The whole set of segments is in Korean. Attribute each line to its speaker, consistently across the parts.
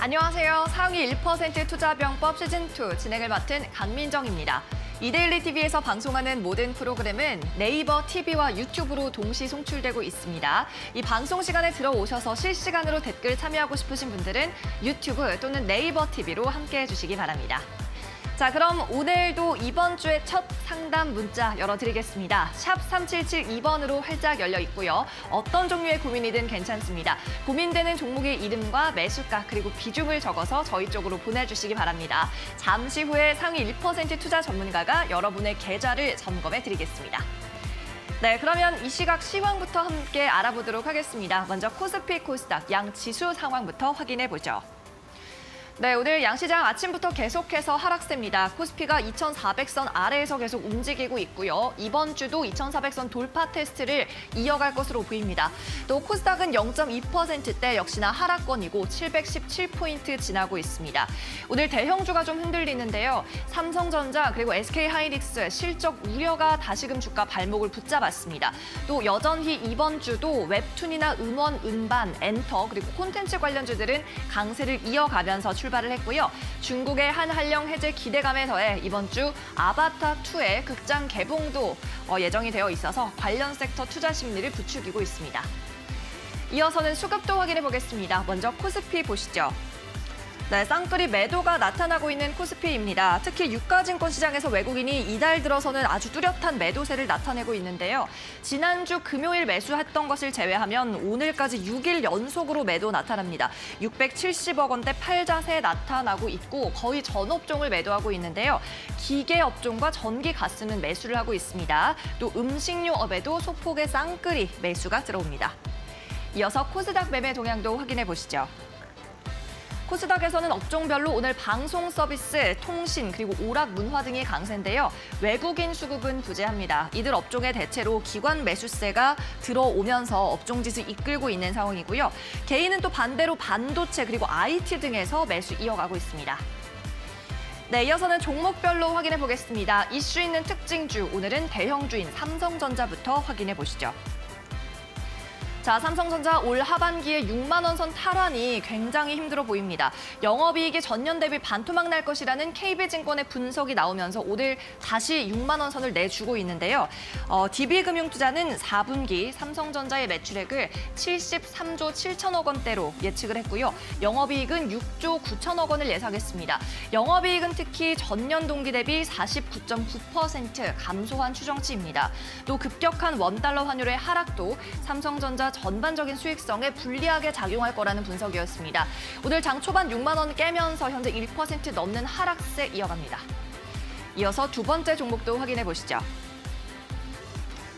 Speaker 1: 안녕하세요. 상위 1% 투자병법 시즌2 진행을 맡은 강민정입니다. 이데일리 TV에서 방송하는 모든 프로그램은 네이버 TV와 유튜브로 동시 송출되고 있습니다. 이 방송 시간에 들어오셔서 실시간으로 댓글 참여하고 싶으신 분들은 유튜브 또는 네이버 TV로 함께해 주시기 바랍니다. 자, 그럼 오늘도 이번 주의 첫 상담 문자 열어드리겠습니다. 샵 3772번으로 활짝 열려 있고요. 어떤 종류의 고민이든 괜찮습니다. 고민되는 종목의 이름과 매수가 그리고 비중을 적어서 저희 쪽으로 보내주시기 바랍니다. 잠시 후에 상위 1% 투자 전문가가 여러분의 계좌를 점검해 드리겠습니다. 네, 그러면 이 시각 시황부터 함께 알아보도록 하겠습니다. 먼저 코스피, 코스닥, 양 지수 상황부터 확인해 보죠. 네, 오늘 양시장 아침부터 계속해서 하락세입니다. 코스피가 2,400선 아래에서 계속 움직이고 있고요. 이번 주도 2,400선 돌파 테스트를 이어갈 것으로 보입니다. 또 코스닥은 0.2%대 역시나 하락권이고 717포인트 지나고 있습니다. 오늘 대형주가 좀 흔들리는데요. 삼성전자 그리고 SK하이닉스 실적 우려가 다시금 주가 발목을 붙잡았습니다. 또 여전히 이번 주도 웹툰이나 음원, 음반, 엔터 그리고 콘텐츠 관련주들은 강세를 이어가면서 출발을 했고요. 중국의 한한령 해제 기대감에 더해 이번 주 아바타2의 극장 개봉도 예정이 되어 있어서 관련 섹터 투자 심리를 부추기고 있습니다. 이어서는 수급도 확인해 보겠습니다. 먼저 코스피 보시죠. 네, 쌍끌이 매도가 나타나고 있는 코스피입니다. 특히 유가증권 시장에서 외국인이 이달 들어서는 아주 뚜렷한 매도세를 나타내고 있는데요. 지난주 금요일 매수했던 것을 제외하면 오늘까지 6일 연속으로 매도 나타납니다. 670억 원대 팔자세 나타나고 있고 거의 전 업종을 매도하고 있는데요. 기계 업종과 전기, 가스는 매수를 하고 있습니다. 또 음식료업에도 소폭의 쌍끌이 매수가 들어옵니다. 이어서 코스닥 매매 동향도 확인해 보시죠. 코스닥에서는 업종별로 오늘 방송 서비스, 통신, 그리고 오락, 문화 등이 강세인데요. 외국인 수급은 부재합니다. 이들 업종의 대체로 기관 매수세가 들어오면서 업종 지수 이끌고 있는 상황이고요. 개인은 또 반대로 반도체 그리고 IT 등에서 매수 이어가고 있습니다. 네, 이어서는 종목별로 확인해 보겠습니다. 이슈 있는 특징주, 오늘은 대형주인 삼성전자부터 확인해 보시죠. 자, 삼성전자 올 하반기에 6만 원 선 탈환이 굉장히 힘들어 보입니다. 영업이익이 전년 대비 반토막 날 것이라는 KB증권의 분석이 나오면서 오늘 다시 6만 원 선을 내주고 있는데요. DB금융투자는 4분기 삼성전자의 매출액을 73조 7천억 원대로 예측을 했고요. 영업이익은 6조 9천억 원을 예상했습니다. 영업이익은 특히 전년 동기 대비 49.9% 감소한 추정치입니다. 또 급격한 원달러 환율의 하락도 삼성전자 전반적인 수익성에 불리하게 작용할 거라는 분석이었습니다. 오늘 장 초반 6만 원 깨면서 현재 1% 넘는 하락세 이어갑니다. 이어서 두 번째 종목도 확인해 보시죠.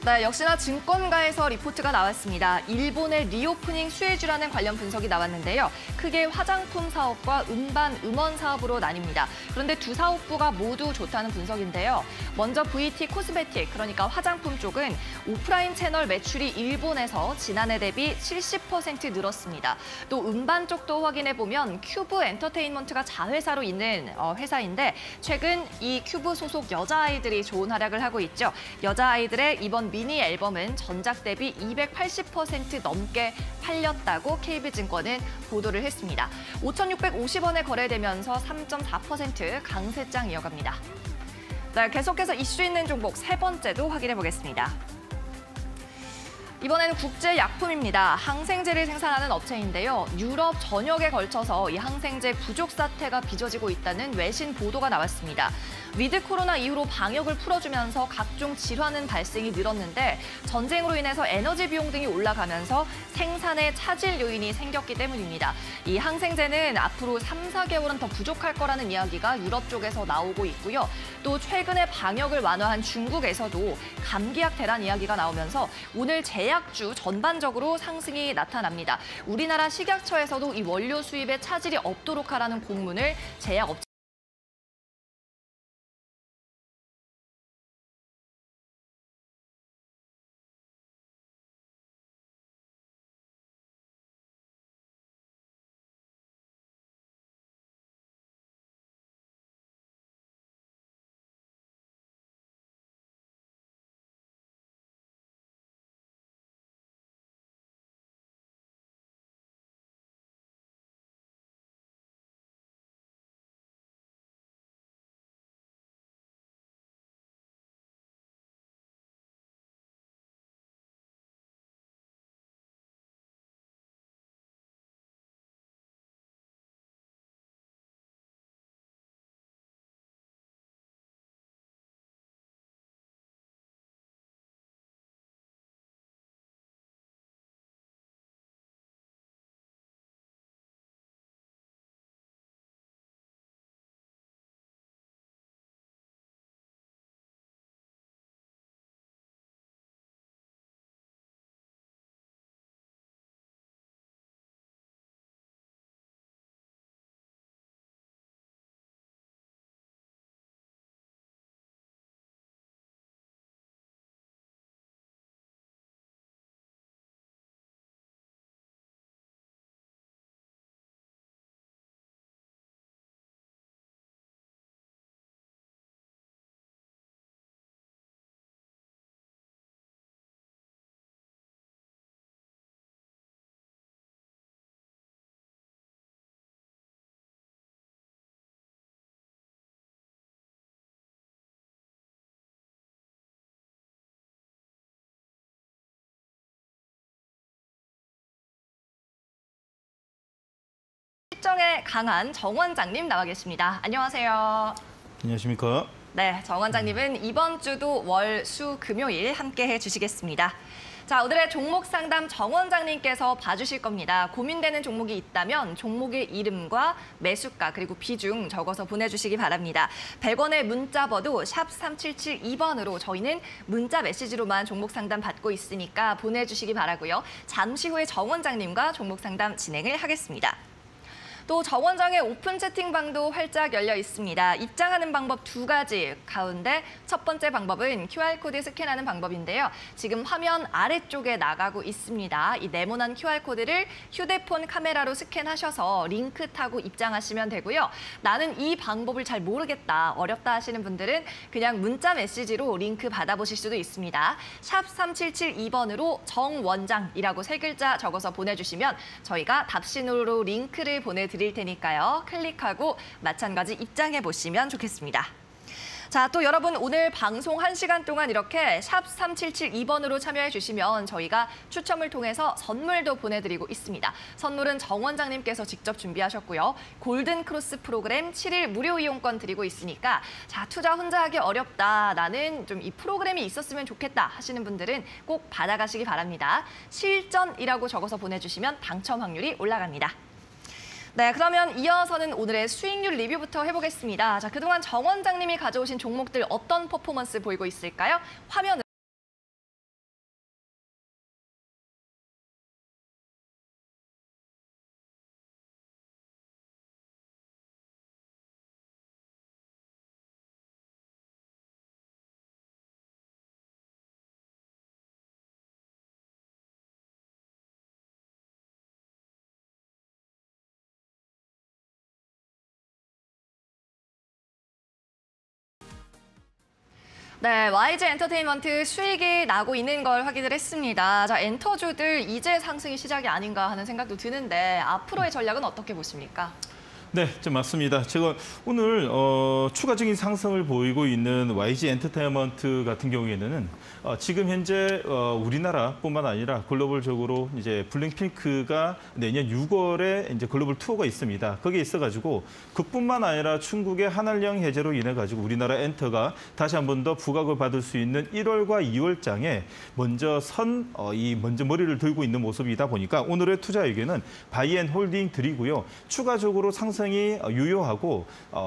Speaker 1: 네, 역시나 증권가에서 리포트가 나왔습니다. 일본의 리오프닝 수혜주라는 관련 분석이 나왔는데요. 크게 화장품 사업과 음반, 음원 사업으로 나뉩니다. 그런데 두 사업부가 모두 좋다는 분석인데요. 먼저 VT 코스메틱, 그러니까 화장품 쪽은 오프라인 채널 매출이 일본에서 지난해 대비 70% 늘었습니다. 또 음반 쪽도 확인해 보면 큐브 엔터테인먼트가 자회사로 있는 회사인데 최근 이 큐브 소속 여자아이들이 좋은 활약을 하고 있죠. 여자아이들의 이번 미니 앨범은 전작 대비 280% 넘게 팔렸다고 KB증권은 보도를 했습니다. 5,650원에 거래되면서 3.4% 강세장 이어갑니다. 네, 계속해서 이슈 있는 종목 세 번째도 확인해 보겠습니다. 이번에는 국제약품입니다. 항생제를 생산하는 업체인데요. 유럽 전역에 걸쳐서 이 항생제 부족 사태가 빚어지고 있다는 외신 보도가 나왔습니다. 위드 코로나 이후로 방역을 풀어주면서 각종 질환은 발생이 늘었는데 전쟁으로 인해서 에너지 비용 등이 올라가면서 생산에 차질 요인이 생겼기 때문입니다. 이 항생제는 앞으로 3, 4개월은 더 부족할 거라는 이야기가 유럽 쪽에서 나오고 있고요. 또 최근에 방역을 완화한 중국에서도 감기약 대란 이야기가 나오면서 오늘 제약주 전반적으로 상승이 나타납니다. 우리나라 식약처에서도 이 원료 수입에 차질이 없도록 하라는 공문을 제약업체 실정에 강한 정 원장님 나와 계십니다. 안녕하세요.
Speaker 2: 안녕하십니까.
Speaker 1: 네, 정 원장님은 이번 주도 월, 수, 금요일 함께해 주시겠습니다. 자, 오늘의 종목 상담 정 원장님께서 봐주실 겁니다. 고민되는 종목이 있다면 종목의 이름과 매수가 그리고 비중 적어서 보내주시기 바랍니다. 100원의 문자 번호 샵 3772번으로 저희는 문자 메시지로만 종목 상담 받고 있으니까 보내주시기 바라고요. 잠시 후에 정 원장님과 종목 상담 진행을 하겠습니다. 또 정 원장의 오픈 채팅방도 활짝 열려 있습니다. 입장하는 방법 2가지 가운데 첫 번째 방법은 QR코드 스캔하는 방법인데요. 지금 화면 아래쪽에 나가고 있습니다. 이 네모난 QR코드를 휴대폰 카메라로 스캔하셔서 링크 타고 입장하시면 되고요. 나는 이 방법을 잘 모르겠다, 어렵다 하시는 분들은 그냥 문자 메시지로 링크 받아보실 수도 있습니다. 샵 3772번으로 정 원장이라고 3글자 적어서 보내주시면 저희가 답신으로 링크를 보내드릴 테니까요. 클릭하고 마찬가지 입장해 보시면 좋겠습니다. 자, 또 여러분 오늘 방송 1시간 동안 이렇게 샵 3772번으로 참여해 주시면 저희가 추첨을 통해서 선물도 보내드리고 있습니다. 선물은 정 원장님께서 직접 준비하셨고요. 골든 크로스 프로그램 7일 무료 이용권 드리고 있으니까 자, 투자 혼자 하기 어렵다, 나는 좀 이 프로그램이 있었으면 좋겠다 하시는 분들은 꼭 받아가시기 바랍니다. 실전이라고 적어서 보내주시면 당첨 확률이 올라갑니다. 네, 그러면 이어서는 오늘의 수익률 리뷰부터 해보겠습니다. 자, 그동안 정 원장님이 가져오신 종목들 어떤 퍼포먼스 보이고 있을까요? 화면으로. 네, YG 엔터테인먼트 수익이 나고 있는 걸 확인을 했습니다. 자, 엔터주들 이제 상승이 시작이 아닌가 하는 생각도 드는데 앞으로의 전략은 어떻게 보십니까?
Speaker 2: 네, 좀 맞습니다. 제가 오늘 추가적인 상승을 보이고 있는 YG 엔터테인먼트 같은 경우에는 지금 현재 우리나라뿐만 아니라 글로벌적으로 이제 블랙핑크가 내년 6월에 이제 글로벌 투어가 있습니다. 거기에 있어가지고 그뿐만 아니라 중국의 한알령 해제로 인해 가지고 우리나라 엔터가 다시 한 번 더 부각을 받을 수 있는 1월과 2월장에 먼저 먼저 머리를 들고 있는 모습이다 보니까 오늘의 투자 의견은 바이앤홀딩 드리고요. 추가적으로 상승이 유효하고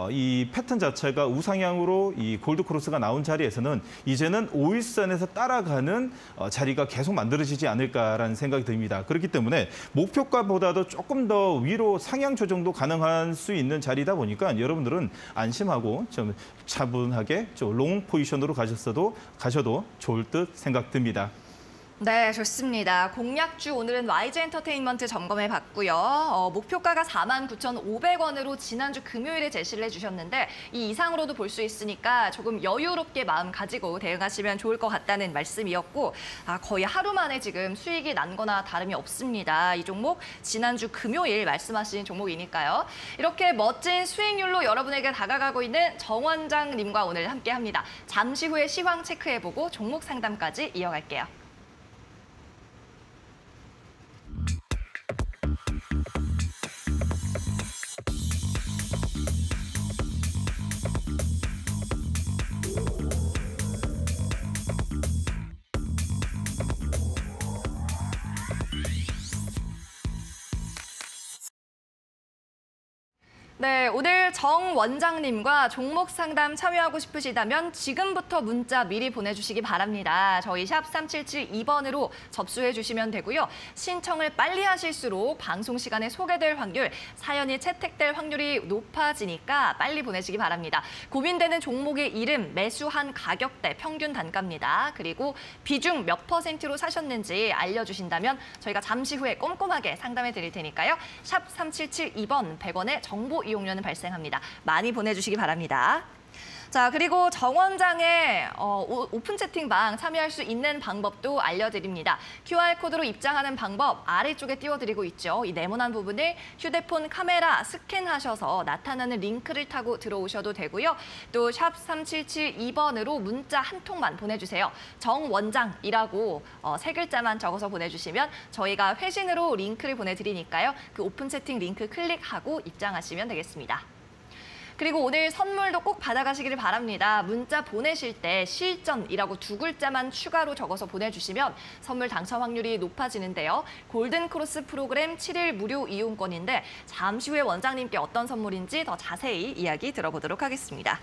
Speaker 2: 이 패턴 자체가 우상향으로 이 골드 크로스가 나온 자리에서는 이제는 5일선에서 따라가는 자리가 계속 만들어지지 않을까라는 생각이 듭니다. 그렇기 때문에 목표가보다도 조금 더 위로 상향 조정도 가능할 수 있는 자리다 보니까 여러분들은 안심하고 좀 차분하게 롱 포지션으로 가셔도 좋을 듯 생각됩니다.
Speaker 1: 네, 좋습니다. 공략주 오늘은 YG 엔터테인먼트 점검해 봤고요. 목표가가 49,500원으로 지난주 금요일에 제시를 해주셨는데 이 이상으로도 볼 수 있으니까 조금 여유롭게 마음 가지고 대응하시면 좋을 것 같다는 말씀이었고 거의 하루 만에 지금 수익이 난 거나 다름이 없습니다. 이 종목 지난주 금요일 말씀하신 종목이니까요. 이렇게 멋진 수익률로 여러분에게 다가가고 있는 정 원장님과 오늘 함께합니다. 잠시 후에 시황 체크해보고 종목 상담까지 이어갈게요. 네, 오늘 정 원장님과 종목 상담 참여하고 싶으시다면 지금부터 문자 미리 보내주시기 바랍니다. 저희 샵 3772번으로 접수해 주시면 되고요. 신청을 빨리 하실수록 방송 시간에 소개될 확률, 사연이 채택될 확률이 높아지니까 빨리 보내시기 바랍니다. 고민되는 종목의 이름, 매수한 가격대, 평균 단가입니다. 그리고 비중 몇 %로 사셨는지 알려주신다면 저희가 잠시 후에 꼼꼼하게 상담해 드릴 테니까요. 샵 3772번 100원의 정보 이용료는 발생합니다. 많이 보내주시기 바랍니다. 자, 그리고 정 원장의 오픈 채팅방 참여할 수 있는 방법도 알려드립니다. QR코드로 입장하는 방법 아래쪽에 띄워드리고 있죠. 이 네모난 부분을 휴대폰 카메라 스캔하셔서 나타나는 링크를 타고 들어오셔도 되고요. 또 샵 3772번으로 문자 한 통만 보내주세요. 정 원장이라고 세 글자만 적어서 보내주시면 저희가 회신으로 링크를 보내드리니까요. 그 오픈 채팅 링크 클릭하고 입장하시면 되겠습니다. 그리고 오늘 선물도 꼭 받아가시기를 바랍니다. 문자 보내실 때 실전이라고 두 글자만 추가로 적어서 보내주시면 선물 당첨 확률이 높아지는데요. 골든크로스 프로그램 7일 무료 이용권인데 잠시 후에 원장님께 어떤 선물인지 더 자세히 이야기 들어보도록 하겠습니다.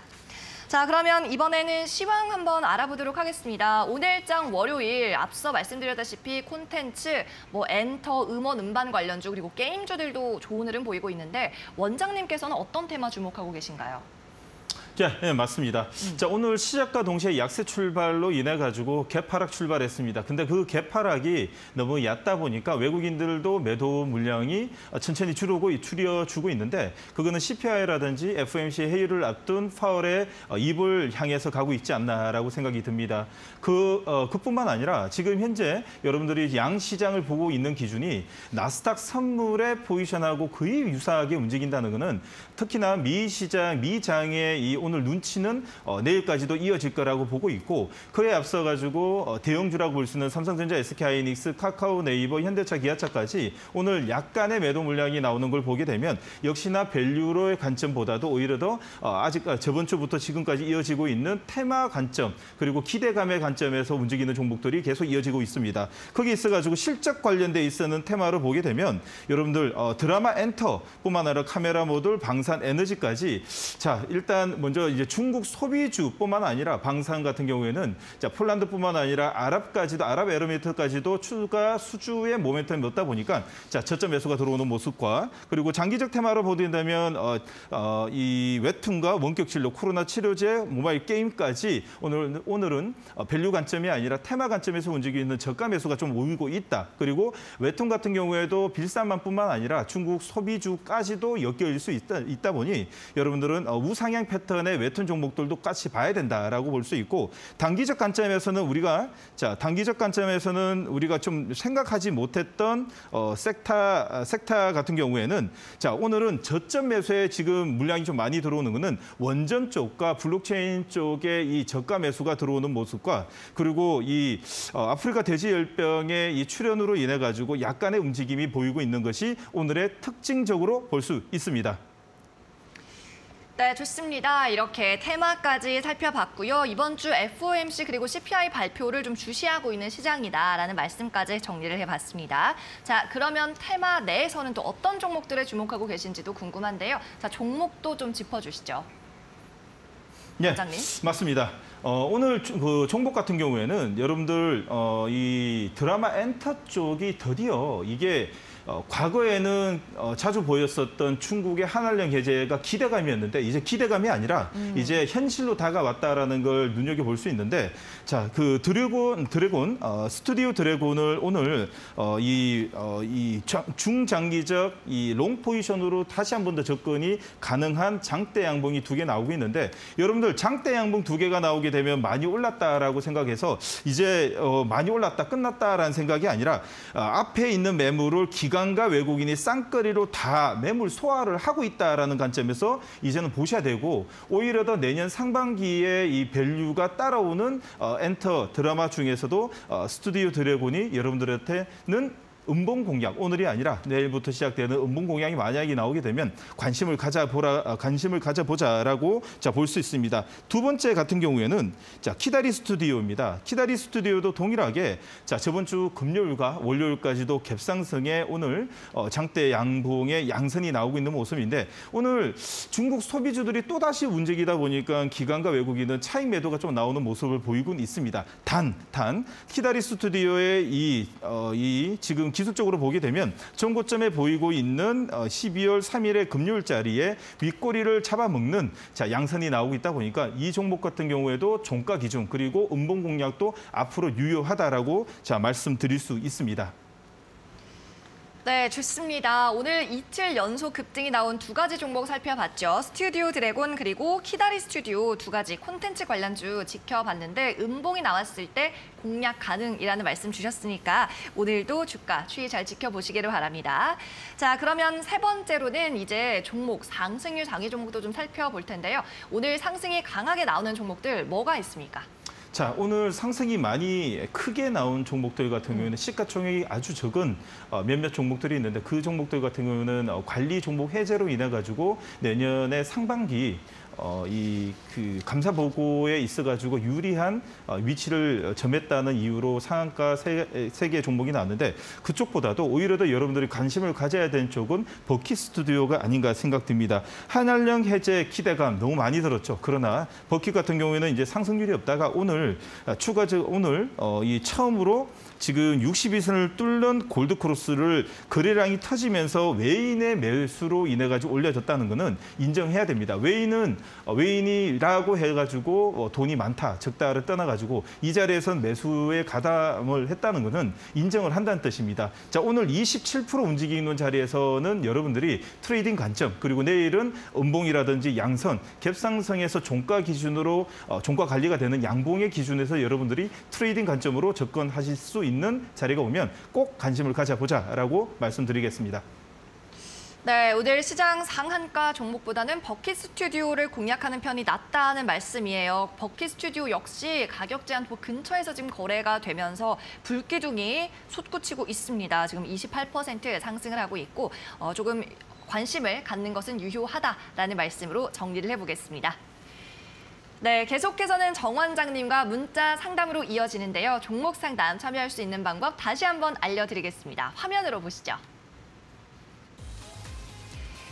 Speaker 1: 자, 그러면 이번에는 시황 한번 알아보도록 하겠습니다. 오늘장 월요일 앞서 말씀드렸다시피 콘텐츠, 엔터, 음원, 음반 관련주 그리고 게임주들도 좋은 흐름 보이고 있는데 원장님께서는 어떤 테마 주목하고 계신가요?
Speaker 2: 네, 맞습니다. 자, 오늘 시작과 동시에 약세 출발로 인해 가지고 개파락 출발했습니다. 근데 그 개파락이 너무 얕다 보니까 외국인들도 매도 물량이 천천히 줄여주고 있는데 그거는 CPI라든지 FOMC 회의를 앞둔 파월의 입을 향해서 가고 있지 않나라고 생각이 듭니다. 그뿐만 아니라 지금 현재 여러분들이 양 시장을 보고 있는 기준이 나스닥 선물의 포지션하고 거의 유사하게 움직인다는 것은 특히나 미 장의 이 오늘 눈치는 내일까지도 이어질 거라고 보고 있고 그에 앞서 가지고 대형주라고 볼 수 있는 삼성전자, SK하이닉스, 카카오, 네이버, 현대차, 기아차까지 오늘 약간의 매도 물량이 나오는 걸 보게 되면 역시나 밸류로의 관점보다도 오히려 더 아직 저번 주부터 지금까지 이어지고 있는 테마 관점 그리고 기대감의 관점에서 움직이는 종목들이 계속 이어지고 있습니다. 거기 있어 가지고 실적 관련돼 있는 테마를 보게 되면 여러분들 드라마 엔터뿐만 아니라 카메라 모듈, 방산, 에너지까지 자 일단 먼저 이제 중국 소비주뿐만 아니라 방산 같은 경우에는 자 폴란드뿐만 아니라 아랍에미레이트까지도 추가 수주의 모멘텀이 높다 보니까 자 저점 매수가 들어오는 모습과 그리고 장기적 테마로 보된다면 이 웹툰과 원격 진료, 코로나 치료제, 모바일 게임까지 오늘은 밸류 관점이 아니라 테마 관점에서 움직이는 저가 매수가 좀 오이고 있다. 그리고 웹툰 같은 경우에도 빌산만뿐만 아니라 중국 소비주까지도 엮여질 수 있다 보니 여러분들은 우상향 패턴의 웹툰 종목들도 같이 봐야 된다라고 볼 수 있고 단기적 관점에서는 우리가 좀 생각하지 못했던 섹터 같은 경우에는 자 오늘은 저점 매수에 지금 물량이 좀 많이 들어오는 것은 원전 쪽과 블록체인 쪽에 이 저가 매수가 들어오는 모습과 그리고 이 아프리카 돼지열병의 이 출현으로 인해 가지고 약간의 움직임이 보이고 있는 것이 오늘의 특징적으로 볼 수 있습니다.
Speaker 1: 네, 좋습니다. 이렇게 테마까지 살펴봤고요. 이번 주 FOMC 그리고 CPI 발표를 좀 주시하고 있는 시장이다라는 말씀까지 정리를 해봤습니다. 자, 그러면 테마 내에서는 또 어떤 종목들에 주목하고 계신지도 궁금한데요. 자, 종목도 좀 짚어주시죠.
Speaker 2: 네,
Speaker 1: 원장님.
Speaker 2: 맞습니다. 오늘 그 종목 같은 경우에는 여러분들 이 드라마 엔터 쪽이 드디어 이게 과거에는 자주 보였었던 중국의 한한령 해제가 기대감이었는데 이제 기대감이 아니라 이제 현실로 다가왔다라는 걸 눈여겨볼 수 있는데 자, 그 드래곤 스튜디오 드래곤을 오늘 이 중장기적 이 롱 포지션으로 다시 한 번 더 접근이 가능한 장대 양봉이 2개 나오고 있는데 여러분들 장대 양봉 2개가 나오게 되면 많이 올랐다라고 생각해서 이제 많이 올랐다 끝났다라는 생각이 아니라 앞에 있는 매물을 기관과 외국인이 쌍거리로 다 매물 소화를 하고 있다라는 관점에서 이제는 보셔야 되고 오히려 더 내년 상반기에 이 밸류가 따라오는 엔터 드라마 중에서도 스튜디오 드래곤이 여러분들한테는 음봉 공약, 오늘이 아니라 내일부터 시작되는 음봉 공약이 만약에 나오게 되면 관심을 가져보자라고 볼 수 있습니다. 두 번째 같은 경우에는 자 키다리 스튜디오입니다. 키다리 스튜디오도 동일하게 자 저번 주 금요일과 월요일까지도 갭상승에 오늘 장대 양봉의 양선이 나오고 있는 모습인데 오늘 중국 소비주들이 또다시 움직이다 보니까 기관과 외국인은 차익 매도가 좀 나오는 모습을 보이고 있습니다. 단 키다리 스튜디오의 이 지금 기술적으로 보게 되면 전고점에 보이고 있는 12월 3일의 금요일 자리에 윗꼬리를 잡아먹는 자 양선이 나오고 있다 보니까 이 종목 같은 경우에도 종가 기준 그리고 음봉 공략도 앞으로 유효하다라고 자 말씀드릴 수 있습니다.
Speaker 1: 네, 좋습니다. 오늘 이틀 연속 급등이 나온 두 가지 종목 살펴봤죠. 스튜디오 드래곤 그리고 키다리 스튜디오 두 가지 콘텐츠 관련주 지켜봤는데 음봉이 나왔을 때 공략 가능이라는 말씀 주셨으니까 오늘도 주가 추이 잘 지켜보시기를 바랍니다. 자, 그러면 세 번째로는 이제 종목 상승률 장애 종목도 좀 살펴볼 텐데요. 오늘 상승이 강하게 나오는 종목들 뭐가 있습니까?
Speaker 2: 자, 오늘 상승이 많이 크게 나온 종목들 같은 경우에는 시가총액이 아주 적은 몇몇 종목들이 있는데 그 종목들 같은 경우는 관리 종목 해제로 인해 가지고 내년에 상반기 감사 보고에 있어가지고 유리한 위치를 점했다는 이유로 상한가 세 개의 종목이 나왔는데 그쪽보다도 오히려 더 여러분들이 관심을 가져야 되는 쪽은 버킷 스튜디오가 아닌가 생각됩니다. 한한령 해제 기대감 너무 많이 들었죠. 그러나 버킷 같은 경우에는 이제 상승률이 없다가 오늘 이 처음으로 지금 62선을 뚫는 골드크로스를 거래량이 터지면서 외인의 매수로 인해 가지고 올려졌다는 것은 인정해야 됩니다. 외인이라고 해가지고 돈이 많다, 적다를 떠나가지고 이 자리에선 매수에 가담을 했다는 것은 인정을 한다는 뜻입니다. 자, 오늘 27% 움직이는 자리에서는 여러분들이 트레이딩 관점 그리고 내일은 음봉이라든지 양선, 갭상승에서 종가 기준으로 종가 관리가 되는 양봉의 기준에서 여러분들이 트레이딩 관점으로 접근하실 수 있는 자리가 오면 꼭 관심을 가져보자라고 말씀드리겠습니다.
Speaker 1: 네, 오늘 시장 상한가 종목보다는 버킷 스튜디오를 공략하는 편이 낫다는 말씀이에요. 버킷 스튜디오 역시 가격 제한폭 근처에서 지금 거래가 되면서 불기둥이 솟구치고 있습니다. 지금 28% 상승을 하고 있고 조금 관심을 갖는 것은 유효하다라는 말씀으로 정리를 해보겠습니다. 네, 계속해서는 정 원장님과 문자 상담으로 이어지는데요. 종목 상담 참여할 수 있는 방법 다시 한번 알려드리겠습니다. 화면으로 보시죠.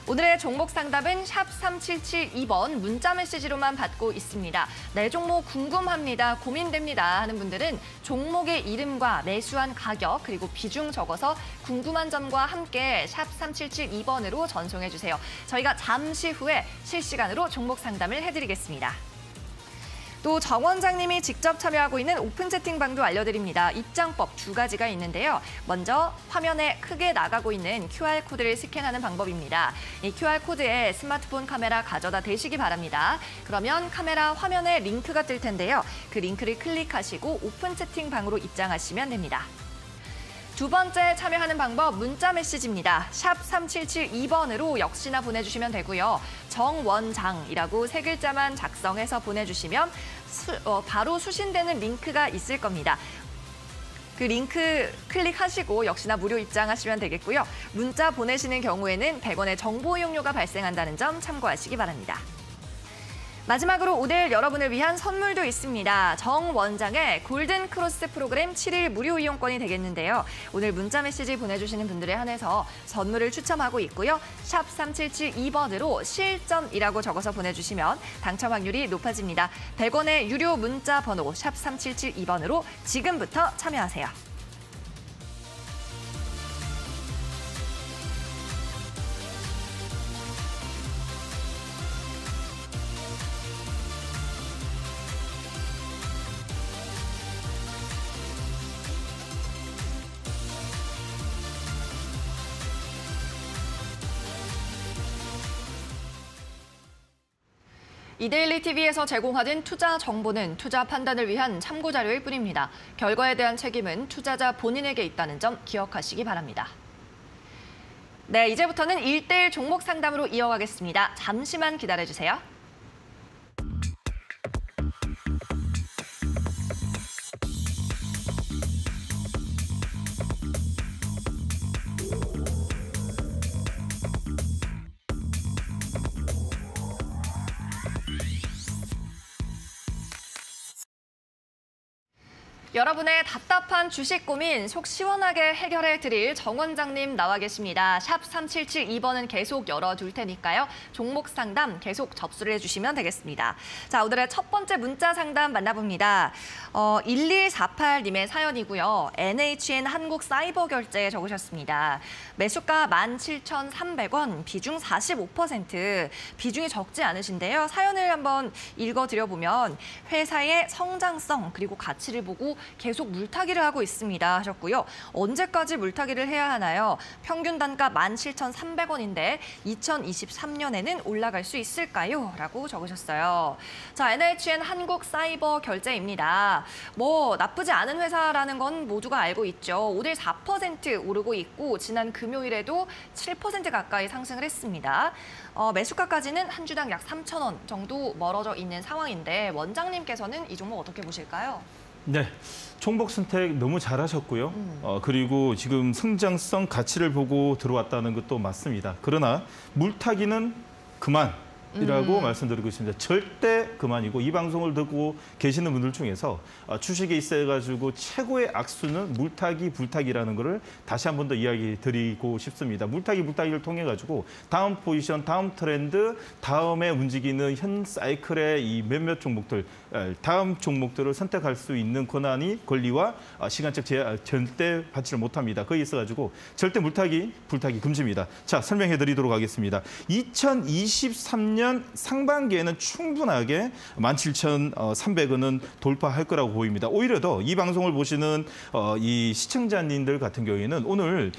Speaker 1: 오늘의 종목 상담은 샵 3772번 문자 메시지로만 받고 있습니다. 내 종목 궁금합니다, 고민됩니다 하는 분들은 종목의 이름과 매수한 가격 그리고 비중 적어서 궁금한 점과 함께 샵 3772번으로 전송해 주세요. 저희가 잠시 후에 실시간으로 종목 상담을 해드리겠습니다. 또 정 원장님이 직접 참여하고 있는 오픈 채팅방도 알려드립니다. 입장법 두 가지가 있는데요. 먼저 화면에 크게 나가고 있는 QR코드를 스캔하는 방법입니다. 이 QR코드에 스마트폰 카메라 가져다 대시기 바랍니다. 그러면 카메라 화면에 링크가 뜰 텐데요. 그 링크를 클릭하시고 오픈 채팅방으로 입장하시면 됩니다. 두 번째 참여하는 방법 문자 메시지입니다. 샵 3772번으로 역시나 보내주시면 되고요. 정원장이라고 세 글자만 작성해서 보내주시면 바로 수신되는 링크가 있을 겁니다. 그 링크 클릭하시고 역시나 무료 입장하시면 되겠고요. 문자 보내시는 경우에는 100원의 정보 이용료가 발생한다는 점 참고하시기 바랍니다. 마지막으로 오늘 여러분을 위한 선물도 있습니다. 정 원장의 골든 크로스 프로그램 7일 무료 이용권이 되겠는데요. 오늘 문자 메시지 보내주시는 분들에 한해서 선물을 추첨하고 있고요. 샵 3772번으로 실전이라고 적어서 보내주시면 당첨 확률이 높아집니다. 100원의 유료 문자 번호 샵 3772번으로 지금부터 참여하세요. 이데일리 TV에서 제공하는 투자 정보는 투자 판단을 위한 참고 자료일 뿐입니다. 결과에 대한 책임은 투자자 본인에게 있다는 점 기억하시기 바랍니다. 네, 이제부터는 1대1 종목 상담으로 이어가겠습니다. 잠시만 기다려주세요. 여러분의 답답한 주식 고민 속 시원하게 해결해드릴 정 원장님 나와 계십니다. 샵 3772번은 계속 열어둘 테니까요. 종목 상담 계속 접수를 해주시면 되겠습니다. 자, 오늘의 첫 번째 문자 상담 만나봅니다. 1148님의 사연이고요. NHN 한국사이버결제 적으셨습니다. 매수가 17,300원, 비중 45%. 비중이 적지 않으신데요. 사연을 한번 읽어드려보면 회사의 성장성 그리고 가치를 보고 계속 물타기를 하고 있습니다 하셨고요. 언제까지 물타기를 해야 하나요? 평균 단가 17,300원인데 2023년에는 올라갈 수 있을까요? 라고 적으셨어요. 자, NHN 한국사이버결제입니다. 뭐 나쁘지 않은 회사라는 건 모두가 알고 있죠. 오늘 4% 오르고 있고 지난 금요일에도 7% 가까이 상승을 했습니다. 매수가까지는 한 주당 약 3,000원 정도 멀어져 있는 상황인데 원장님께서는 이 종목 어떻게 보실까요?
Speaker 2: 네, 종목 선택 너무 잘하셨고요. 그리고 지금 성장성 가치를 보고 들어왔다는 것도 맞습니다. 그러나 물타기는 그만. 이라고 말씀드리고 있습니다. 절대 그만이고 이 방송을 듣고 계시는 분들 중에서 주식에 있어가지고 최고의 악수는 물타기, 불타기라는 것을 다시 한 번 더 이야기 드리고 싶습니다. 물타기, 불타기를 통해 가지고 다음 포지션, 다음 트렌드, 다음에 움직이는 현 사이클의 이 몇몇 종목들, 다음 종목들을 선택할 수 있는 권한이 권리와 시간적 제한 절대 받지를 못합니다. 거기에 있어가지고 절대 물타기, 불타기 금지입니다. 자, 설명해 드리도록 하겠습니다. 2023년 상반기에는 충분하게 17,300원은 돌파할 거라고 보입니다. 오히려 더 이 방송을 보시는 이 시청자님들 같은 경우에는 오늘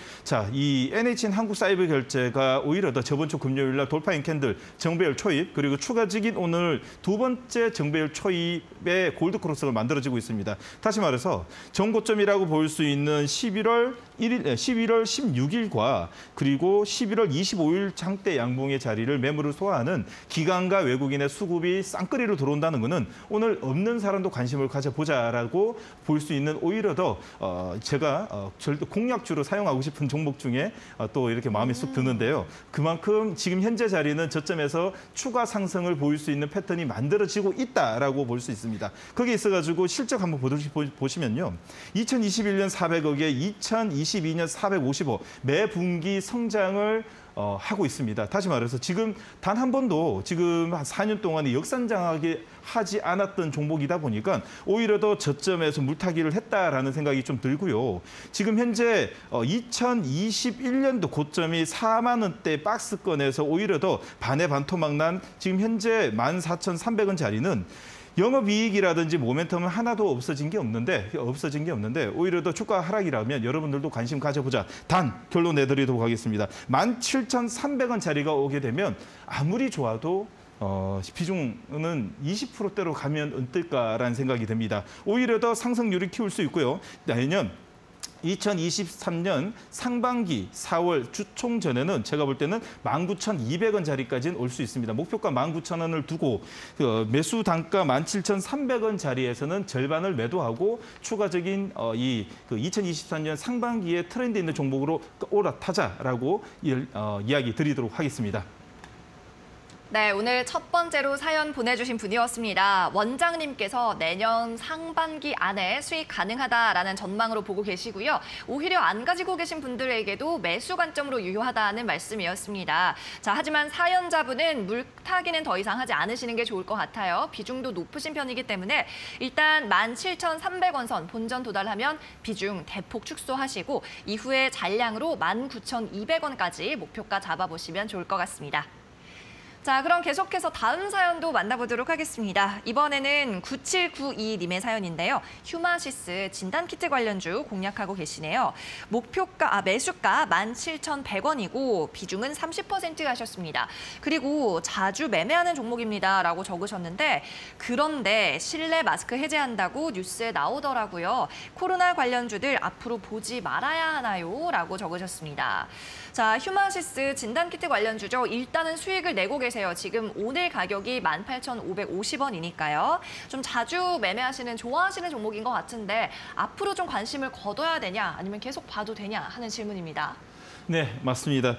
Speaker 2: 이 NHN 한국사이버결제가 오히려 더 저번 주 금요일 날 돌파인 캔들 정배열 초입 그리고 추가적인 오늘 두 번째 정배열 초입의 골드크로스가 만들어지고 있습니다. 다시 말해서 전고점이라고 볼 수 있는 11월 16일과 그리고 11월 25일 장대 양봉의 자리를 매물을 소화하는 기관과 외국인의 수급이 쌍끌이로 들어온다는 것은 오늘 없는 사람도 관심을 가져보자라고 볼 수 있는 오히려 더 제가 절대 공략주로 사용하고 싶은 종목 중에 또 이렇게 마음이 쑥 드는데요. 그만큼 지금 현재 자리는 저점에서 추가 상승을 보일 수 있는 패턴이 만들어지고 있다라고 볼 수 있습니다. 거기에 있어가지고 실적 한번 보시면요. 2021년 400억에 2022년 455, 매 분기 성장을 하고 있습니다. 다시 말해서 지금 단 한 번도 지금 한 4년 동안에 역산장하게 하지 않았던 종목이다 보니까 오히려 더 저점에서 물타기를 했다라는 생각이 좀 들고요. 지금 현재 2021년도 고점이 4만 원대 박스권에서 오히려 더 반의 반토막 난 지금 현재 14,300원 자리는 영업이익이라든지 모멘텀은 하나도 없어진 게 없는데 오히려 더 주가 하락이라면 여러분들도 관심 가져보자. 단 결론 내드리도록 하겠습니다. 17,300원 자리가 오게 되면 아무리 좋아도 비중은 20%대로 가면 어떨까라는 생각이 듭니다. 오히려 더 상승률을 키울 수 있고요. 내년 2023년 상반기 4월 주총 전에는 제가 볼 때는 19,200원 자리까지는 올 수 있습니다. 목표가 19,000원을 두고 매수 단가 17,300원 자리에서는 절반을 매도하고 추가적인 2023년 상반기에 트렌드 있는 종목으로 올라타자라고 이야기 드리도록 하겠습니다.
Speaker 1: 네, 오늘 첫 번째로 사연 보내주신 분이었습니다. 원장님께서 내년 상반기 안에 수익 가능하다라는 전망으로 보고 계시고요. 오히려 안 가지고 계신 분들에게도 매수 관점으로 유효하다는 말씀이었습니다. 자, 하지만 사연자분은 물타기는 더 이상 하지 않으시는 게 좋을 것 같아요. 비중도 높으신 편이기 때문에 일단 17,300원 선 본전 도달하면 비중 대폭 축소하시고 이후에 잔량으로 19,200원까지 목표가 잡아보시면 좋을 것 같습니다. 자, 그럼 계속해서 다음 사연도 만나보도록 하겠습니다. 이번에는 9792님의 사연인데요. 휴마시스 진단키트 관련주 공략하고 계시네요. 매수가 17,100원이고 비중은 30% 하셨습니다. 그리고 자주 매매하는 종목입니다. 라고 적으셨는데 그런데 실내 마스크 해제한다고 뉴스에 나오더라고요. 코로나 관련주들 앞으로 보지 말아야 하나요? 라고 적으셨습니다. 자, 휴마시스 진단키트 관련주죠. 일단은 수익을 내고 계세요. 지금 오늘 가격이 18,550원이니까요. 좀 자주 매매하시는, 좋아하시는 종목인 것 같은데 앞으로 좀 관심을 거둬야 되냐 아니면 계속 봐도 되냐 하는 질문입니다.
Speaker 2: 네, 맞습니다.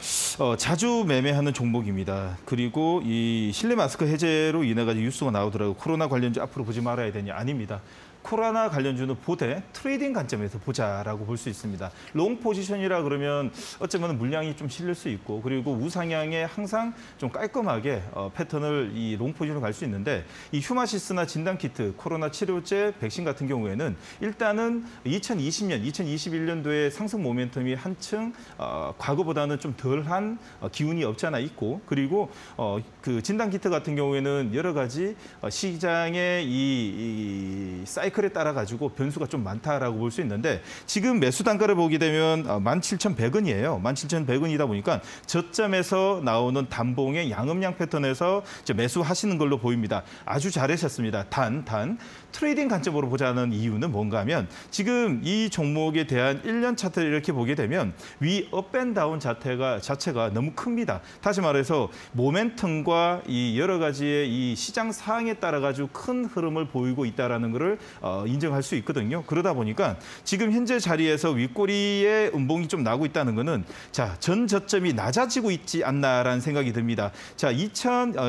Speaker 2: 자주 매매하는 종목입니다. 그리고 이 실내 마스크 해제로 인해 가지고 뉴스가 나오더라고요. 코로나 관련주 앞으로 보지 말아야 되냐? 아닙니다. 코로나 관련주는 보되 트레이딩 관점에서 보자라고 볼 수 있습니다. 롱 포지션이라 그러면 어쩌면 물량이 좀 실릴 수 있고 그리고 우상향에 항상 좀 깔끔하게 패턴을 이 롱 포지션으로 갈 수 있는데 이 휴마시스나 진단키트, 코로나 치료제, 백신 같은 경우에는 일단은 2020년, 2021년도에 상승 모멘텀이 한층 과거보다는 좀 덜한 기운이 없지 않아 있고 그리고 그 진단키트 같은 경우에는 여러 가지 시장의 이 사이클 사이클에 따라 가지고 변수가 좀 많다라고 볼 수 있는데 지금 매수 단가를 보게 되면 17,100원이에요. 17,100원이다 보니까 저점에서 나오는 단봉의 양음양 패턴에서 매수하시는 걸로 보입니다. 아주 잘하셨습니다. 단 트레이딩 관점으로 보자는 이유는 뭔가 하면 지금 이 종목에 대한 1년 차트를 이렇게 보게 되면 위 업앤다운 자체가 너무 큽니다. 다시 말해서 모멘텀과 이 여러 가지의 이 시장 상황에 따라 가지고 큰 흐름을 보이고 있다라는 것을 인정할 수 있거든요. 그러다 보니까 지금 현재 자리에서 윗꼬리에 음봉이 좀 나고 있다는 것은 전 저점이 낮아지고 있지 않나라는 생각이 듭니다.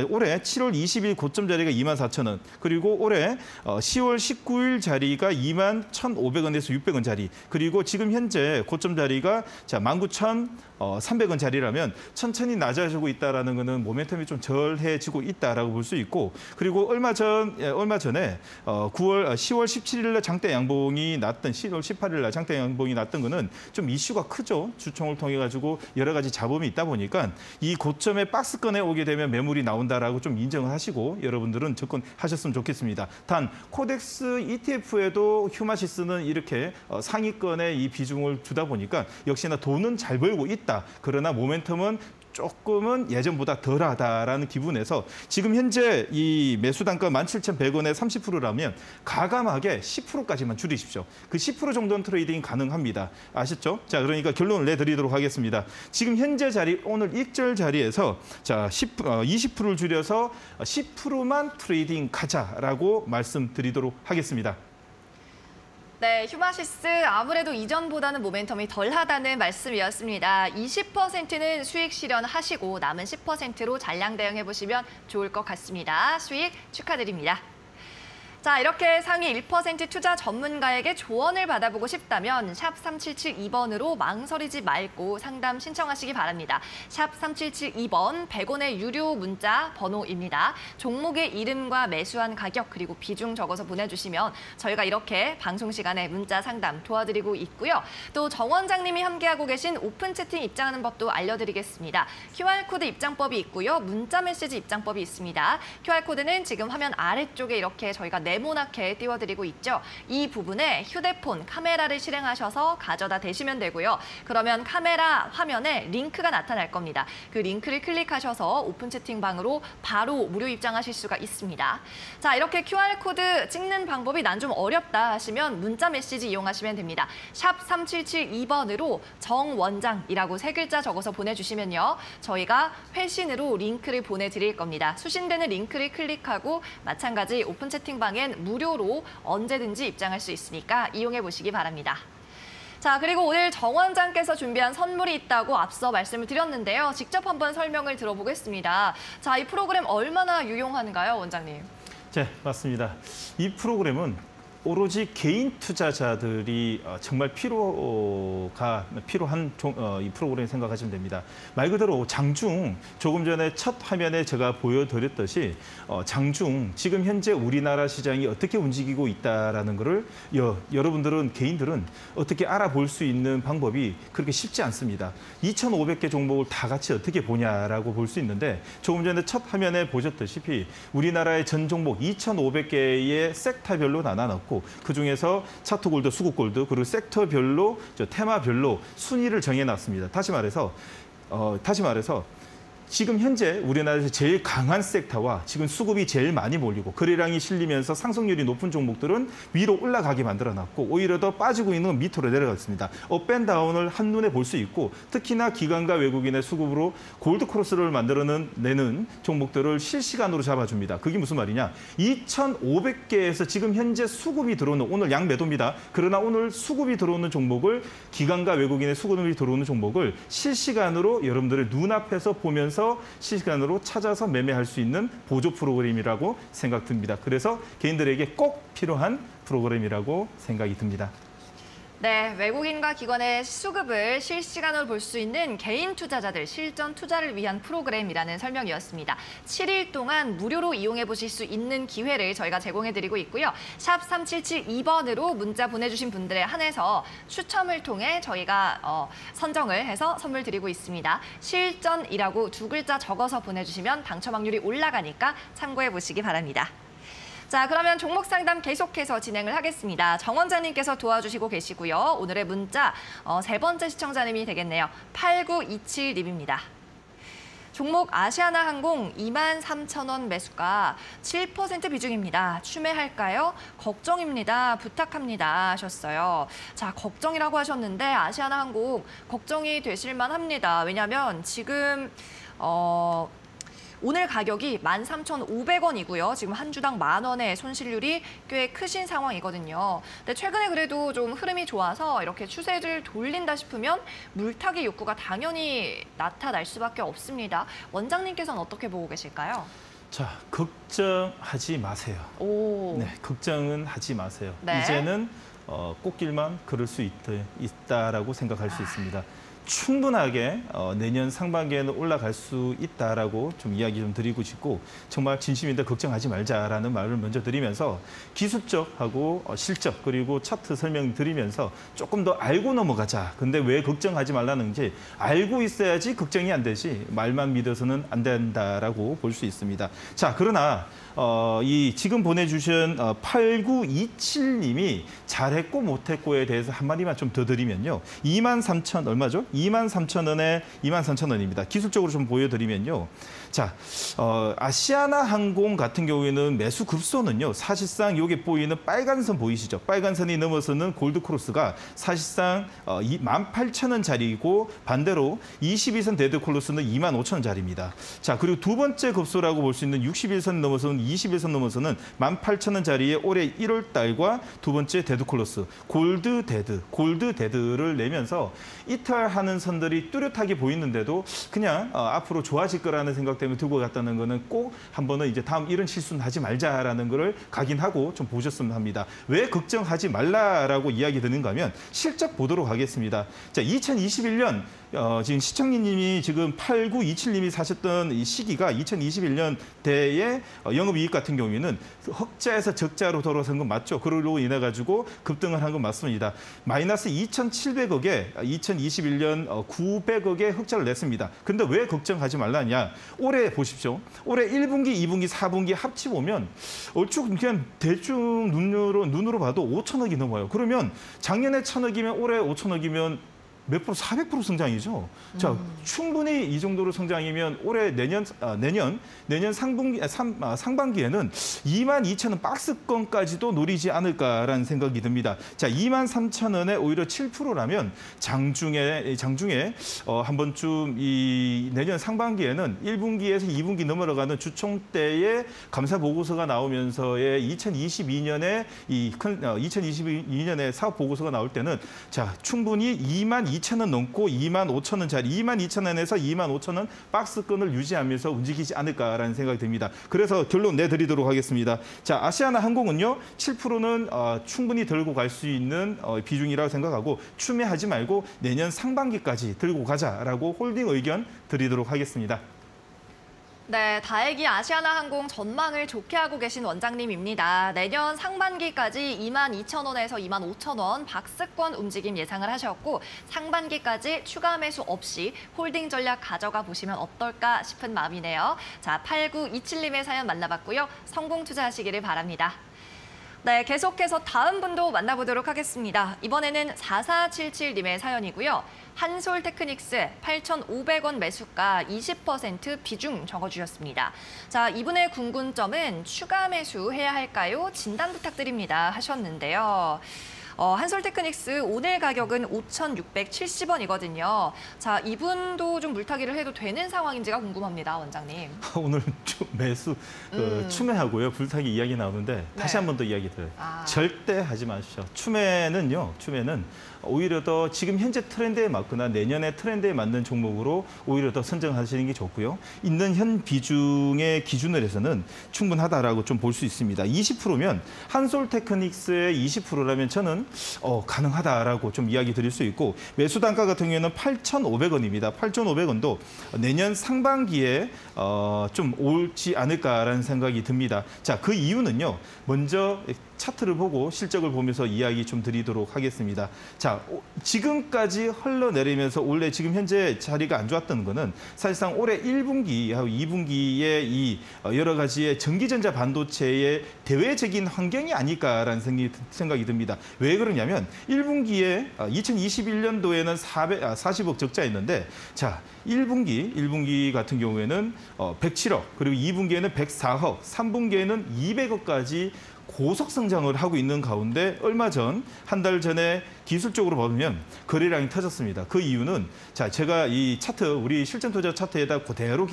Speaker 2: 올해 7월 20일 고점 자리가 24,000원, 그리고 올해 10월 19일 자리가 21,500원에서 600원 자리, 그리고 지금 현재 고점 자리가 19,300원 자리라면 천천히 낮아지고 있다라는 것은 모멘텀이 좀 절해지고 있다라고 볼 수 있고, 그리고 얼마 전에 10월 17일 날 장대 양봉이 났던 10월 18일 날 장대 양봉이 났던 거는 좀 이슈가 크죠. 주총을 통해 가지고 여러 가지 잡음이 있다 보니까 이 고점에 박스권에 오게 되면 매물이 나온다라고 좀 인정을 하시고 여러분들은 접근하셨으면 좋겠습니다. 단 코덱스 ETF에도 휴마시스는 이렇게 상위권에 이 비중을 주다 보니까 역시나 돈은 잘 벌고 있다. 그러나 모멘텀은 조금은 예전보다 덜하다라는 기분에서 지금 현재 이 매수 단가 17,100원에 30%라면 가감하게 10%까지만 줄이십시오. 그 10% 정도는 트레이딩이 가능합니다. 아셨죠? 그러니까 결론을 내드리도록 하겠습니다. 지금 현재 자리, 오늘 익절 자리에서 20%를 줄여서 10%만 트레이딩 가자라고 말씀드리도록 하겠습니다.
Speaker 1: 네, 휴마시스 아무래도 이전보다는 모멘텀이 덜하다는 말씀이었습니다. 20%는 수익 실현하시고 남은 10%로 전량 대응해보시면 좋을 것 같습니다. 수익 축하드립니다. 자, 이렇게 상위 1% 투자 전문가에게 조언을 받아보고 싶다면 샵 3772번으로 망설이지 말고 상담 신청하시기 바랍니다. 샵 3772번 100원의 유료 문자 번호입니다. 종목의 이름과 매수한 가격 그리고 비중 적어서 보내주시면 저희가 이렇게 방송 시간에 문자 상담 도와드리고 있고요. 또 정 원장님이 함께하고 계신 오픈 채팅 입장하는 법도 알려드리겠습니다. QR코드 입장법이 있고요. 문자 메시지 입장법이 있습니다. QR코드는 지금 화면 아래쪽에 이렇게 저희가 네모나게 띄워드리고 있죠. 이 부분에 휴대폰 카메라를 실행하셔서 가져다 대시면 되고요. 그러면 카메라 화면에 링크가 나타날 겁니다. 그 링크를 클릭하셔서 오픈 채팅방으로 바로 무료 입장하실 수가 있습니다. 자, 이렇게 QR코드 찍는 방법이 난 좀 어렵다 하시면 문자 메시지 이용하시면 됩니다. 샵 3772번으로 정원장이라고 3글자 적어서 보내주시면요. 저희가 회신으로 링크를 보내드릴 겁니다. 수신되는 링크를 클릭하고 마찬가지 오픈 채팅방에 무료로 언제든지 입장할 수 있으니까 이용해 보시기 바랍니다. 자, 그리고 오늘 정 원장께서 준비한 선물이 있다고 앞서 말씀을 드렸는데요. 직접 한번 설명을 들어보겠습니다. 자, 이 프로그램 얼마나 유용한가요, 원장님?
Speaker 2: 네, 맞습니다. 이 프로그램은 오로지 개인 투자자들이 정말 필요한 이 프로그램 생각하시면 됩니다. 말 그대로 장중, 조금 전에 첫 화면에 제가 보여드렸듯이 장중, 지금 현재 우리나라 시장이 어떻게 움직이고 있다는 것을 여러분들은, 개인들은 어떻게 알아볼 수 있는 방법이 그렇게 쉽지 않습니다. 2,500개 종목을 다 같이 어떻게 보냐라고 볼 수 있는데 조금 전에 첫 화면에 보셨다시피 우리나라의 전 종목 2,500개의 섹터별로 나눠놓고 그중에서 차트골드, 수급골드, 그리고 섹터별로, 테마별로 순위를 정해놨습니다. 다시 말해서 지금 현재 우리나라에서 제일 강한 섹터와 지금 수급이 제일 많이 몰리고 거래량이 실리면서 상승률이 높은 종목들은 위로 올라가게 만들어놨고 오히려 더 빠지고 있는 건 밑으로 내려갔습니다. 업앤다운을 한눈에 볼 수 있고 특히나 기관과 외국인의 수급으로 골드크로스를 만들어내는 종목들을 실시간으로 잡아줍니다. 그게 무슨 말이냐? 2,500개에서 지금 현재 수급이 들어오는, 오늘 양매도입니다. 그러나 오늘 수급이 들어오는 종목을, 기관과 외국인의 수급이 들어오는 종목을 실시간으로 여러분들의 눈앞에서 보면서 실시간으로 찾아서 매매할 수 있는 보조 프로그램이라고 생각됩니다. 그래서 개인들에게 꼭 필요한 프로그램이라고 생각이 듭니다.
Speaker 1: 네, 외국인과 기관의 수급을 실시간으로 볼 수 있는 개인 투자자들 실전 투자를 위한 프로그램이라는 설명이었습니다. 7일 동안 무료로 이용해 보실 수 있는 기회를 저희가 제공해드리고 있고요. 샵 3772번으로 문자 보내주신 분들에 한해서 추첨을 통해 저희가 선정을 해서 선물 드리고 있습니다. 실전이라고 2글자 적어서 보내주시면 당첨 확률이 올라가니까 참고해 보시기 바랍니다. 자, 그러면 종목 상담 계속해서 진행을 하겠습니다. 정 원장님께서 도와주시고 계시고요. 오늘의 문자 세 번째 시청자님이 되겠네요. 8927님입니다. 종목 아시아나항공 23,000원 매수가 7% 비중입니다. 추매할까요? 걱정입니다. 부탁합니다 하셨어요. 자, 걱정이라고 하셨는데 아시아나항공 걱정이 되실 만합니다. 왜냐하면 지금 오늘 가격이 13,500원이고요. 지금 한 주당 10,000원의 손실률이 꽤 크신 상황이거든요. 근데 최근에 그래도 좀 흐름이 좋아서 이렇게 추세를 돌린다 싶으면 물타기 욕구가 당연히 나타날 수밖에 없습니다. 원장님께서는 어떻게 보고 계실까요?
Speaker 2: 자, 걱정하지 마세요.
Speaker 1: 오.
Speaker 2: 네, 걱정은 하지 마세요.
Speaker 1: 네.
Speaker 2: 이제는 꽃길만 걸을 수 있다라고 생각할 수 있습니다. 충분하게 내년 상반기에는 올라갈 수 있다라고 좀 이야기 좀 드리고 싶고 정말 진심인데 걱정하지 말자라는 말을 먼저 드리면서 기술적하고 실적 그리고 차트 설명 드리면서 조금 더 알고 넘어가자. 근데 왜 걱정하지 말라는지 알고 있어야지 걱정이 안 되지 말만 믿어서는 안 된다라고 볼 수 있습니다. 자, 그러나 이 지금 보내주신 8927님이 잘했고 못했고에 대해서 한마디만 좀 더 드리면요. 23,000 얼마죠? 23,000원에 23,000원입니다. 기술적으로 좀 보여드리면요. 자, 아시아나항공 같은 경우에는 매수 급소는요. 사실상 여기 보이는 빨간 선 보이시죠? 빨간 선이 넘어서는 골드크로스가 사실상 18,000원짜리이고 반대로 22선 데드크로스는 25,000원짜리입니다. 자, 그리고 두 번째 급소라고 볼 수 있는 61선 넘어서는 21선 넘어서는 18,000원짜리의 올해 1월 달과 두 번째 데드클로스 골드데드를 내면서 이탈하는 선들이 뚜렷하게 보이는데도 그냥 앞으로 좋아질 거라는 생각 때문에 들고 갔다는 거는 꼭 한 번은 이제 다음 이런 실수는 하지 말자라는 거를 각인하고 좀 보셨으면 합니다. 왜 걱정하지 말라라고 이야기 드는가 하면 실적 보도록 하겠습니다. 자, 2021년 지금 시청자님이 지금 8927님이 사셨던 이 시기가 2021년대의 영업이익 같은 경우에는 흑자에서 적자로 돌아선 건 맞죠. 그걸로 인해 가지고 급등을 한 건 맞습니다. 마이너스 2,700억에 2021년 900억의 흑자를 냈습니다. 근데 왜 걱정하지 말라냐? 올해 보십시오. 올해 1분기, 2분기, 4분기 합치 보면 얼추 그냥 대충 눈으로 봐도 5천억이 넘어요. 그러면 작년에 1,000억이면 올해 5천억이면 몇 프로? 400% 성장이죠. 자, 충분히 이 정도로 성장이면 올해 내년 상반기에는 22,000원 박스권까지도 노리지 않을까라는 생각이 듭니다. 자, 23,000원에 오히려 7%라면 장중에 한 번쯤 이 내년 상반기에는 1분기에서 2분기 넘어가는 주총때의 감사 보고서가 나오면서의 2022년에 사업 보고서가 나올 때는 자, 충분히 22,000원 넘고 25,000원짜리 22,000원에서 25,000원 박스권을 유지하면서 움직이지 않을까라는 생각이 듭니다. 그래서 결론 내드리도록 하겠습니다. 자, 아시아나항공은요 7%는 충분히 들고 갈 수 있는 비중이라고 생각하고 추매하지 말고 내년 상반기까지 들고 가자라고 홀딩 의견 드리도록 하겠습니다.
Speaker 1: 네, 다행히 아시아나항공 전망을 좋게 하고 계신 원장님입니다. 내년 상반기까지 22,000원에서 25,000원 박스권 움직임 예상을 하셨고 상반기까지 추가 매수 없이 홀딩 전략 가져가 보시면 어떨까 싶은 마음이네요. 자, 8927님의 사연 만나봤고요. 성공 투자하시기를 바랍니다. 네, 계속해서 다음 분도 만나보도록 하겠습니다. 이번에는 4477님의 사연이고요. 한솔테크닉스 8,500원 매수가 20% 비중 적어주셨습니다. 자, 이분의 궁금점은 추가 매수해야 할까요? 진단 부탁드립니다 하셨는데요. 한솔테크닉스 오늘 가격은 5,670원이거든요. 자, 이분도 좀 물타기를 해도 되는 상황인지가 궁금합니다, 원장님.
Speaker 2: 오늘 매수 추매하고요. 불타기 이야기 나오는데 다시 한 번 더 이야기 드려요. 절대 하지 마십시오. 추매는 오히려 더 지금 현재 트렌드에 맞거나 내년의 트렌드에 맞는 종목으로 오히려 더 선정하시는 게 좋고요. 있는 현 비중의 기준을 해서는 충분하다라고 좀 볼 수 있습니다. 20%면 한솔테크닉스의 20%라면 저는 가능하다라고 좀 이야기 드릴 수 있고 매수 단가 같은 경우에는 8,500원입니다. 8,500원도 내년 상반기에 좀 올지 않을까라는 생각이 듭니다. 자, 그 이유는요. 먼저 차트를 보고 실적을 보면서 이야기 좀 드리도록 하겠습니다. 자, 지금까지 흘러내리면서 원래 지금 현재 자리가 안 좋았던 거는 사실상 올해 1분기하고 2분기에 이 여러 가지의 전기전자 반도체의 대외적인 환경이 아닐까라는 생각이 듭니다. 왜 그러냐면 1분기에 2021년도에는 40억 적자였는데 자, 1분기 같은 경우에는 107억, 그리고 2분기에는 104억, 3분기에는 200억까지 고속 성장을 하고 있는 가운데 얼마 전, 한 달 전에 기술적으로 보면 거래량이 터졌습니다. 그 이유는 자, 제가 이 차트, 우리 실전 투자 차트에다 그대로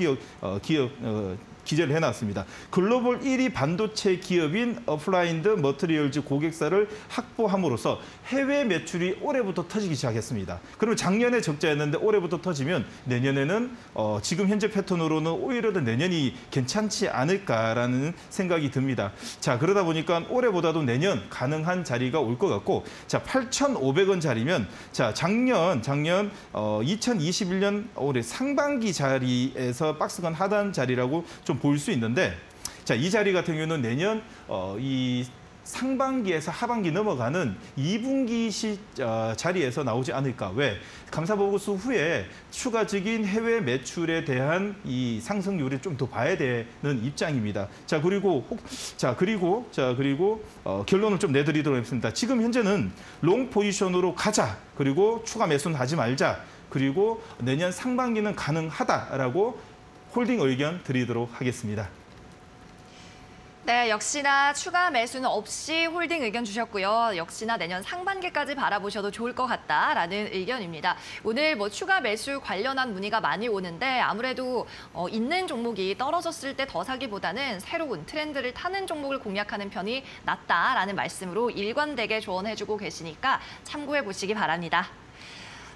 Speaker 2: 기재를 해놨습니다. 글로벌 1위 반도체 기업인 어플라이드 머티리얼즈 고객사를 확보함으로써 해외 매출이 올해부터 터지기 시작했습니다. 그러면 작년에 적자였는데 올해부터 터지면 내년에는 지금 현재 패턴으로는 오히려 더 내년이 괜찮지 않을까라는 생각이 듭니다. 자, 그러다 보니까 올해보다도 내년 가능한 자리가 올 것 같고, 자, 8,500원짜리면 자, 작년 2021년 올해 상반기 자리에서 박스권 하단 자리라고 좀 볼 수 있는데, 자, 이 자리 같은 경우는 내년 이 상반기에서 하반기 넘어가는 2분기 자리에서 나오지 않을까. 왜? 감사보고서 후에 추가적인 해외 매출에 대한 이 상승률을 좀 더 봐야 되는 입장입니다. 자, 그리고 결론을 좀 내드리도록 하겠습니다. 지금 현재는 롱 포지션으로 가자. 그리고 추가 매수는 하지 말자. 그리고 내년 상반기는 가능하다라고 홀딩 의견 드리도록 하겠습니다.
Speaker 1: 네, 역시나 추가 매수는 없이 홀딩 의견 주셨고요. 역시나 내년 상반기까지 바라보셔도 좋을 것 같다라는 의견입니다. 오늘 뭐 추가 매수 관련한 문의가 많이 오는데 아무래도 있는 종목이 떨어졌을 때 더 사기보다는 새로운 트렌드를 타는 종목을 공략하는 편이 낫다라는 말씀으로 일관되게 조언해주고 계시니까 참고해 보시기 바랍니다.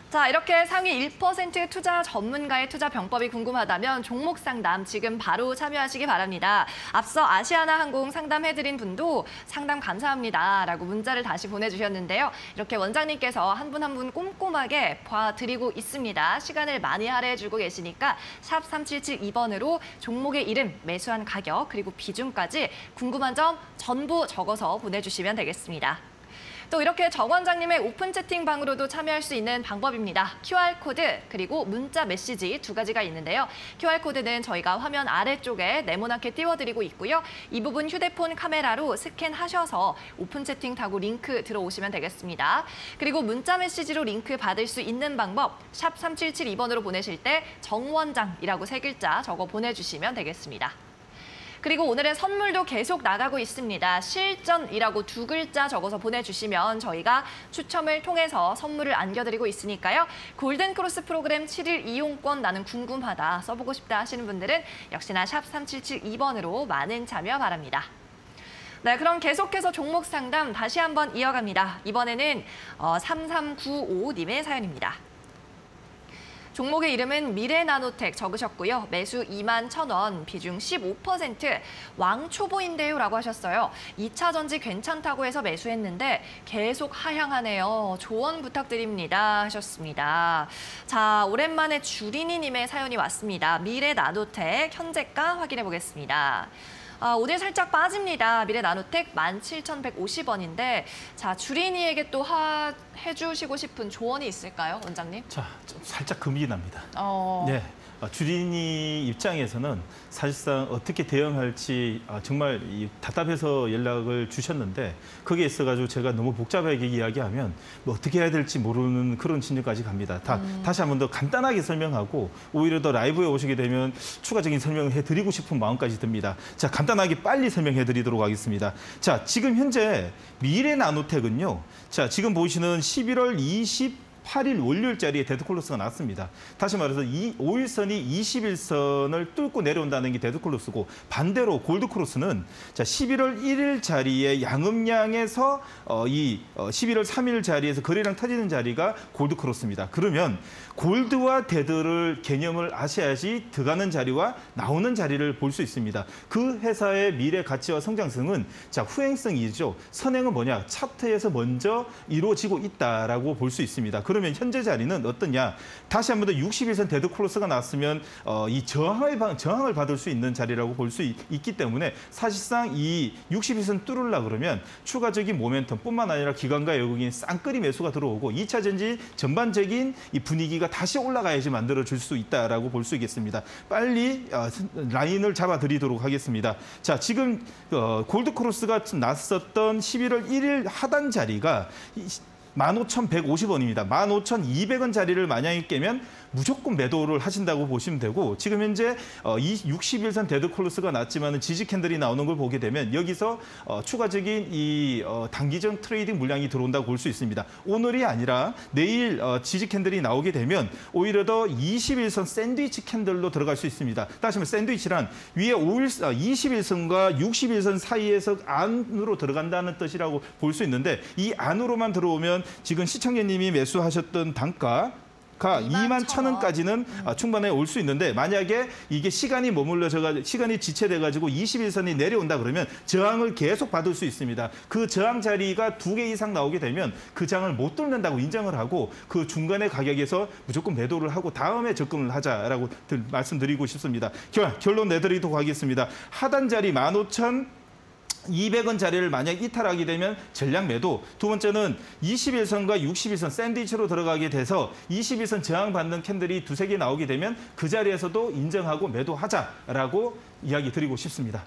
Speaker 1: 자, 이렇게 상위 1% 투자 전문가의 투자 병법이 궁금하다면 종목 상담 지금 바로 참여하시기 바랍니다. 앞서 아시아나항공 상담해드린 분도 상담 감사합니다라고 문자를 다시 보내주셨는데요. 이렇게 원장님께서 한 분 한 분 꼼꼼하게 봐드리고 있습니다. 시간을 많이 할애해주고 계시니까 샵 3772번으로 종목의 이름, 매수한 가격, 그리고 비중까지 궁금한 점 전부 적어서 보내주시면 되겠습니다. 또 이렇게 정 원장님의 오픈 채팅방으로도 참여할 수 있는 방법입니다. QR코드 그리고 문자 메시지 두 가지가 있는데요. QR코드는 저희가 화면 아래쪽에 네모나게 띄워드리고 있고요. 이 부분 휴대폰 카메라로 스캔하셔서 오픈 채팅 타고 링크 들어오시면 되겠습니다. 그리고 문자 메시지로 링크 받을 수 있는 방법, 샵 3772번으로 보내실 때 정원장이라고 3글자 적어 보내주시면 되겠습니다. 그리고 오늘의 선물도 계속 나가고 있습니다. 실전이라고 2글자 적어서 보내주시면 저희가 추첨을 통해서 선물을 안겨드리고 있으니까요. 골든크로스 프로그램 7일 이용권 나는 궁금하다, 써보고 싶다 하시는 분들은 역시나 샵 3772번으로 많은 참여 바랍니다. 네, 그럼 계속해서 종목 상담 다시 한번 이어갑니다. 이번에는 3395님의 사연입니다. 종목의 이름은 미래나노텍 적으셨고요. 매수 21,000원, 비중 15%, 왕초보인데요 라고 하셨어요. 2차 전지 괜찮다고 해서 매수했는데 계속 하향하네요. 조언 부탁드립니다 하셨습니다. 자, 오랜만에 주린이님의 사연이 왔습니다. 미래나노텍 현재가 확인해 보겠습니다. 오늘 살짝 빠집니다. 미래나노텍 17,150원인데 자, 주린이에게 또 해주시고 싶은 조언이 있을까요, 원장님?
Speaker 2: 자, 좀 살짝 금이 납니다.
Speaker 1: 네.
Speaker 2: 주린이 입장에서는 사실상 어떻게 대응할지 정말 답답해서 연락을 주셨는데 거기에 있어가지고 제가 너무 복잡하게 이야기하면 뭐 어떻게 해야 될지 모르는 그런 진영까지 갑니다. 다시 한 번 더 간단하게 설명하고 오히려 더 라이브에 오시게 되면 추가적인 설명을 해드리고 싶은 마음까지 듭니다. 자, 간단하게 빨리 설명해드리도록 하겠습니다. 자, 지금 현재 미래나노텍은요. 자, 지금 보시는 11월 8일 월요일자리에 데드콜로스가 났습니다. 다시 말해서 이 5일선이 21선을 뚫고 내려온다는 게 데드콜로스고 반대로 골드크로스는 자 11월 1일 자리에 양음량에서 11월 3일 자리에서 거래량 터지는 자리가 골드크로스입니다. 그러면 골드와 데드를 개념을 아셔야지 들어가는 자리와 나오는 자리를 볼 수 있습니다. 그 회사의 미래 가치와 성장성은 자 후행성이죠. 선행은 뭐냐? 차트에서 먼저 이루어지고 있다라고 볼 수 있습니다. 그러면 현재 자리는 어떠냐? 다시 한 번 더 61선 데드 크로스가 났으면 이 저항을 받을 수 있는 자리라고 볼 수 있기 때문에 사실상 이 61선 뚫으려 그러면 추가적인 모멘텀뿐만 아니라 기관과 외국인 쌍끌이 매수가 들어오고 2차 전지 전반적인 이 분위기가 다시 올라가야지 만들어질 수 있다라고 볼 수 있겠습니다. 빨리 라인을 잡아드리도록 하겠습니다. 자, 지금 골드 크로스가 났었던 11월 1일 하단 자리가 15,150원입니다. 15,200원 자리를 만약에 깨면 무조건 매도를 하신다고 보시면 되고 지금 현재 이 61선 데드 크로스가 났지만 지지 캔들이 나오는 걸 보게 되면 여기서 추가적인 이 단기적 트레이딩 물량이 들어온다고 볼 수 있습니다. 오늘이 아니라 내일 지지 캔들이 나오게 되면 오히려 더 21선 샌드위치 캔들로 들어갈 수 있습니다. 다시 말해 샌드위치란 위에 21선과 61선 사이에서 안으로 들어간다는 뜻이라고 볼 수 있는데 이 안으로만 들어오면 지금 시청자님이 매수하셨던 단가 21,000원까지는 충분히 올 수 있는데 만약에 이게 시간이 시간이 지체돼가지고 21선이 내려온다 그러면 저항을 계속 받을 수 있습니다. 그 저항 자리가 2개 이상 나오게 되면 그 저항을 못 뚫는다고 인정을 하고 그 중간의 가격에서 무조건 매도를 하고 다음에 접근을 하자라고 말씀드리고 싶습니다. 결론 내드리도록 하겠습니다. 하단 자리 15,200원 자리를 만약 이탈하게 되면 전량 매도. 두 번째는 21선과 61선 샌드위치로 들어가게 돼서 21선 저항받는 캔들이 2-3개 나오게 되면 그 자리에서도 인정하고 매도하자라고 이야기 드리고 싶습니다.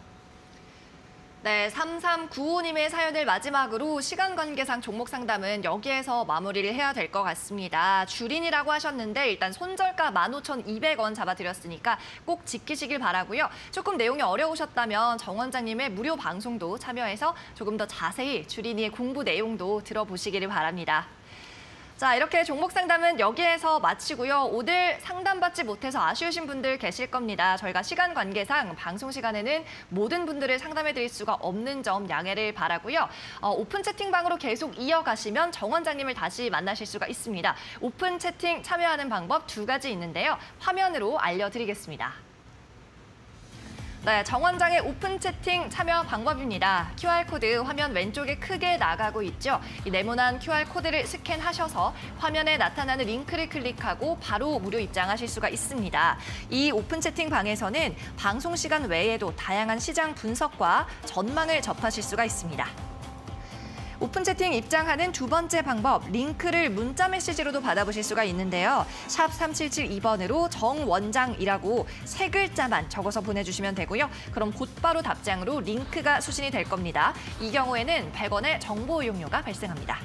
Speaker 1: 네, 3395님의 사연을 마지막으로 시간 관계상 종목 상담은 여기에서 마무리를 해야 될 것 같습니다. 주린이라고 하셨는데 일단 손절가 15,200원 잡아드렸으니까 꼭 지키시길 바라고요. 조금 내용이 어려우셨다면 정 원장님의 무료 방송도 참여해서 조금 더 자세히 주린이의 공부 내용도 들어보시기를 바랍니다. 자, 이렇게 종목 상담은 여기에서 마치고요. 오늘 상담받지 못해서 아쉬우신 분들 계실 겁니다. 저희가 시간 관계상 방송 시간에는 모든 분들을 상담해드릴 수가 없는 점 양해를 바라고요. 오픈 채팅방으로 계속 이어가시면 정 원장님을 다시 만나실 수가 있습니다. 오픈 채팅 참여하는 방법 2가지 있는데요. 화면으로 알려드리겠습니다. 네, 정 원장의 오픈 채팅 참여 방법입니다. QR코드 화면 왼쪽에 크게 나가고 있죠. 이 네모난 QR코드를 스캔하셔서 화면에 나타나는 링크를 클릭하고 바로 무료 입장하실 수가 있습니다. 이 오픈 채팅 방에서는 방송 시간 외에도 다양한 시장 분석과 전망을 접하실 수가 있습니다. 오픈 채팅 입장하는 2번째 방법, 링크를 문자 메시지로도 받아보실 수가 있는데요. 샵 3772번으로 정원장이라고 3글자만 적어서 보내주시면 되고요. 그럼 곧바로 답장으로 링크가 수신이 될 겁니다. 이 경우에는 100원의 정보 이용료가 발생합니다.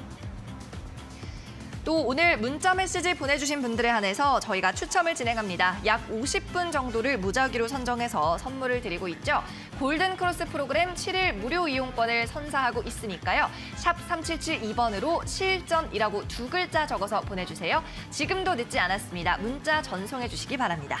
Speaker 1: 또 오늘 문자 메시지 보내주신 분들에 한해서 저희가 추첨을 진행합니다. 약 50분 정도를 무작위로 선정해서 선물을 드리고 있죠. 골든 크로스 프로그램 7일 무료 이용권을 선사하고 있으니까요. 샵 3772번으로 실전이라고 2글자 적어서 보내주세요. 지금도 늦지 않았습니다. 문자 전송해 주시기 바랍니다.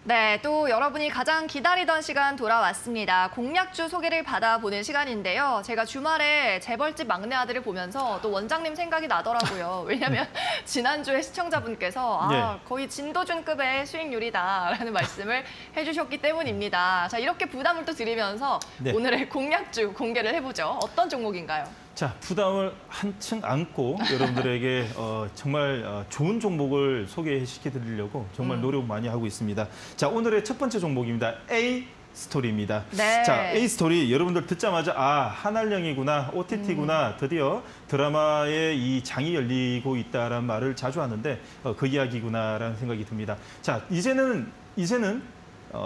Speaker 1: 네, 또 여러분이 가장 기다리던 시간 돌아왔습니다. 공략주 소개를 받아보는 시간인데요. 제가 주말에 재벌집 막내 아들을 보면서 또 원장님 생각이 나더라고요. 왜냐하면 지난주에 시청자분께서 거의 진도준급의 수익률이다라는 말씀을 해주셨기 때문입니다. 자, 이렇게 부담을 또 드리면서 오늘의 공략주 공개를 해보죠. 어떤 종목인가요?
Speaker 2: 자, 부담을 한층 안고 여러분들에게 정말 좋은 종목을 소개시켜드리려고 정말 노력 많이 하고 있습니다. 자, 오늘의 첫 번째 종목입니다. A-스토리입니다.
Speaker 1: 네.
Speaker 2: 자, A-스토리 여러분들 듣자마자 한알령이구나, OTT구나, 드디어 드라마의 이 장이 열리고 있다라는 말을 자주 하는데 그 이야기구나라는 생각이 듭니다. 자, 이제는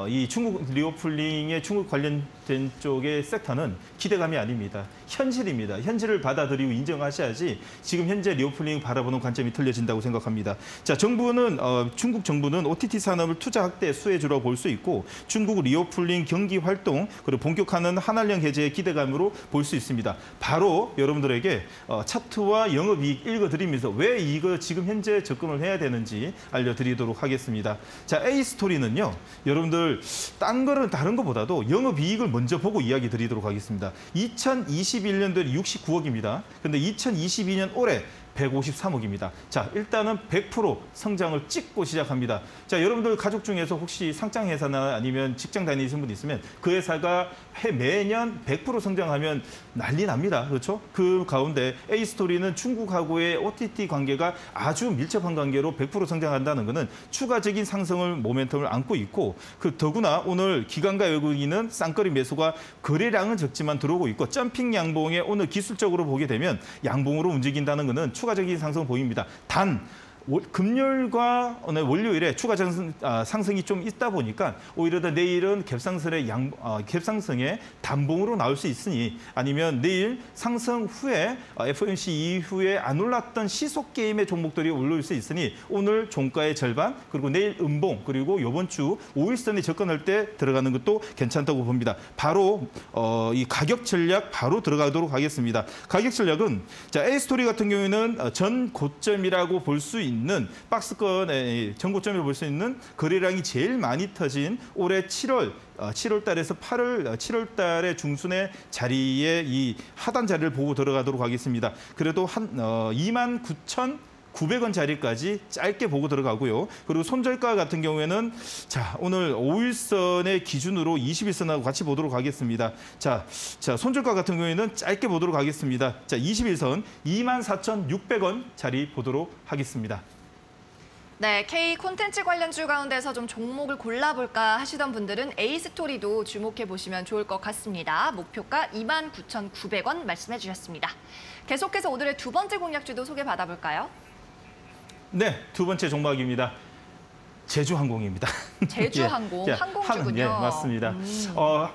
Speaker 2: 이 중국 리오플링의 중국 관련된 쪽의 섹터는 기대감이 아닙니다. 현실입니다. 현실을 받아들이고 인정하셔야지 지금 현재 리오플링 바라보는 관점이 틀려진다고 생각합니다. 자, 중국 정부는 OTT 산업을 투자 확대 수혜주로 볼 수 있고 중국 리오플링 경기 활동 그리고 본격화는 한한령 해제의 기대감으로 볼 수 있습니다. 바로 여러분들에게 차트와 영업이익 읽어드리면서 왜 이거 지금 현재 접근을 해야 되는지 알려드리도록 하겠습니다. 자, A스토리는요. 여러분들 다른 것보다도 영업이익을 먼저 보고 이야기 드리도록 하겠습니다. 2021년도에 69억입니다. 그런데 2022년 올해 153억입니다. 자, 일단은 100% 성장을 찍고 시작합니다. 자, 여러분들 가족 중에서 혹시 상장 회사나 아니면 직장 다니시는 분 있으면 그 회사가 매년 100% 성장하면 난리 납니다. 그렇죠? 그 가운데 A스토리는 중국하고의 OTT 관계가 아주 밀접한 관계로 100% 성장한다는 것은 추가적인 상승을 모멘텀을 안고 있고 더구나 오늘 기관과 외국인은 쌍거리 매수가 거래량은 적지만 들어오고 있고 점핑 양봉에 오늘 기술적으로 보게 되면 양봉으로 움직인다는 것은 추가적인 상승을 보입니다. 단 금요일과 오늘 월요일에 추가 상승이 좀 있다 보니까 오히려 더 내일은 갭상승의 단봉으로 나올 수 있으니 아니면 내일 상승 후에 FOMC 이후에 안 올랐던 시속 게임의 종목들이 올라올 수 있으니 오늘 종가의 절반 그리고 내일 음봉 그리고 이번 주 5일선에 접근할 때 들어가는 것도 괜찮다고 봅니다. 바로 이 가격 전략 바로 들어가도록 하겠습니다. 가격 전략은 자, A스토리 같은 경우에는 전 고점이라고 볼 수 있는 박스권의 전고점을 볼 수 있는 거래량이 제일 많이 터진 올해 7월 달에서 7월 달의 중순의 자리에 이 하단 자리를 보고 들어가도록 하겠습니다. 그래도 29,900원 자리까지 짧게 보고 들어가고요. 그리고 손절가 같은 경우에는 자, 오늘 5일선의 기준으로 21선하고 같이 보도록 하겠습니다. 자, 손절가 같은 경우에는 짧게 보도록 하겠습니다. 자, 21선 24,600원 자리 보도록 하겠습니다.
Speaker 1: 네, K 콘텐츠 관련주 가운데서 좀 종목을 골라볼까 하시던 분들은 A스토리도 주목해 보시면 좋을 것 같습니다. 목표가 29,900원 말씀해 주셨습니다. 계속해서 오늘의 두 번째 공략주도 소개받아 볼까요?
Speaker 2: 네, 두 번째 종목입니다. 제주항공입니다.
Speaker 1: 제주항공,
Speaker 2: 예,
Speaker 1: 항공주군요.
Speaker 2: 네, 맞습니다.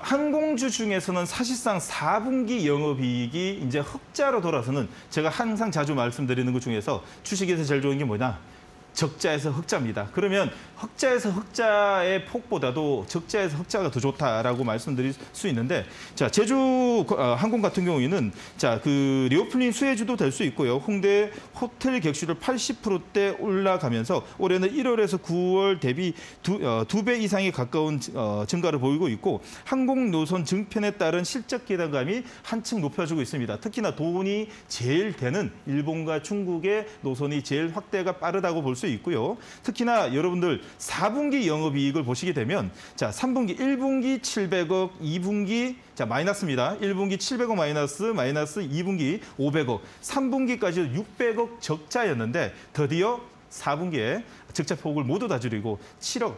Speaker 2: 항공주 중에서는 사실상 4분기 영업이익이 이제 흑자로 돌아서는 제가 항상 자주 말씀드리는 것 중에서 주식에서 제일 좋은 게 뭐냐? 적자에서 흑자입니다. 그러면 흑자에서 흑자의 폭보다도 적자에서 흑자가 더 좋다라고 말씀드릴 수 있는데, 자, 제주 항공 같은 경우에는 자, 그 리오플링 수혜주도 될 수 있고요. 홍대 호텔 객실을 80%대 올라가면서 올해는 1월에서 9월 대비 두 배 이상에 가까운 증가를 보이고 있고, 항공 노선 증편에 따른 실적 기대감이 한층 높아지고 있습니다. 특히나 돈이 제일 되는 일본과 중국의 노선이 제일 확대가 빠르다고 볼 수 있고요. 특히나 여러분들 4분기 영업이익을 보시게 되면 자, 3분기 1분기 700억, 2분기 자, 마이너스입니다. 1분기 700억 마이너스 2분기 500억, 3분기까지 600억 적자였는데 드디어 4분기에 적자 폭을 모두 다 줄이고 7억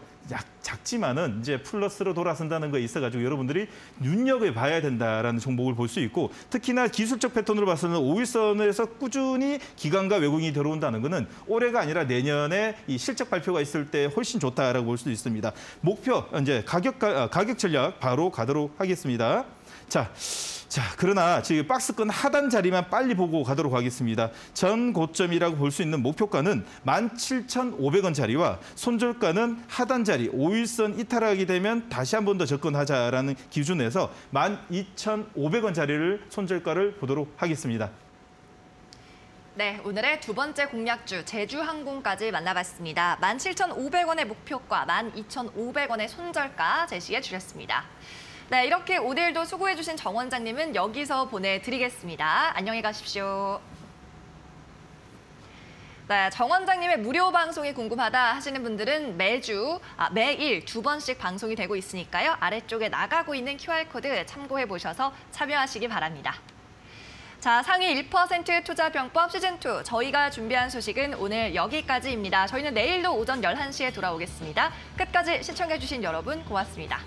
Speaker 2: 작지만은 이제 플러스로 돌아선다는 거에 있어가지고 여러분들이 눈여겨봐야 된다라는 종목을 볼 수 있고, 특히나 기술적 패턴으로 봐서는 5일선에서 꾸준히 기관과 외국인이 들어온다는 것은 올해가 아니라 내년에 이 실적 발표가 있을 때 훨씬 좋다라고 볼 수도 있습니다. 목표 이제 가격 전략 바로 가도록 하겠습니다. 자, 그러나 지금 박스권 하단 자리만 빨리 보고 가도록 하겠습니다. 전 고점이라고 볼 수 있는 목표가는 17,500원 자리와 손절가는 하단 자리 5일선 이탈하게 되면 다시 한 번 더 접근하자라는 기준에서 12,500원 자리를 손절가를 보도록 하겠습니다.
Speaker 1: 네, 오늘의 두 번째 공략주 제주항공까지 만나봤습니다. 17,500원의 목표가, 12,500원의 손절가 제시해 주셨습니다. 네, 이렇게 오늘도 수고해주신 정 원장님은 여기서 보내드리겠습니다. 안녕히 가십시오. 네, 정 원장님의 무료 방송이 궁금하다 하시는 분들은 매일 두 번씩 방송이 되고 있으니까요. 아래쪽에 나가고 있는 QR코드 참고해 보셔서 참여하시기 바랍니다. 자, 상위 1% 투자병법 시즌2 저희가 준비한 소식은 오늘 여기까지입니다. 저희는 내일도 오전 11시에 돌아오겠습니다. 끝까지 시청해 주신 여러분 고맙습니다.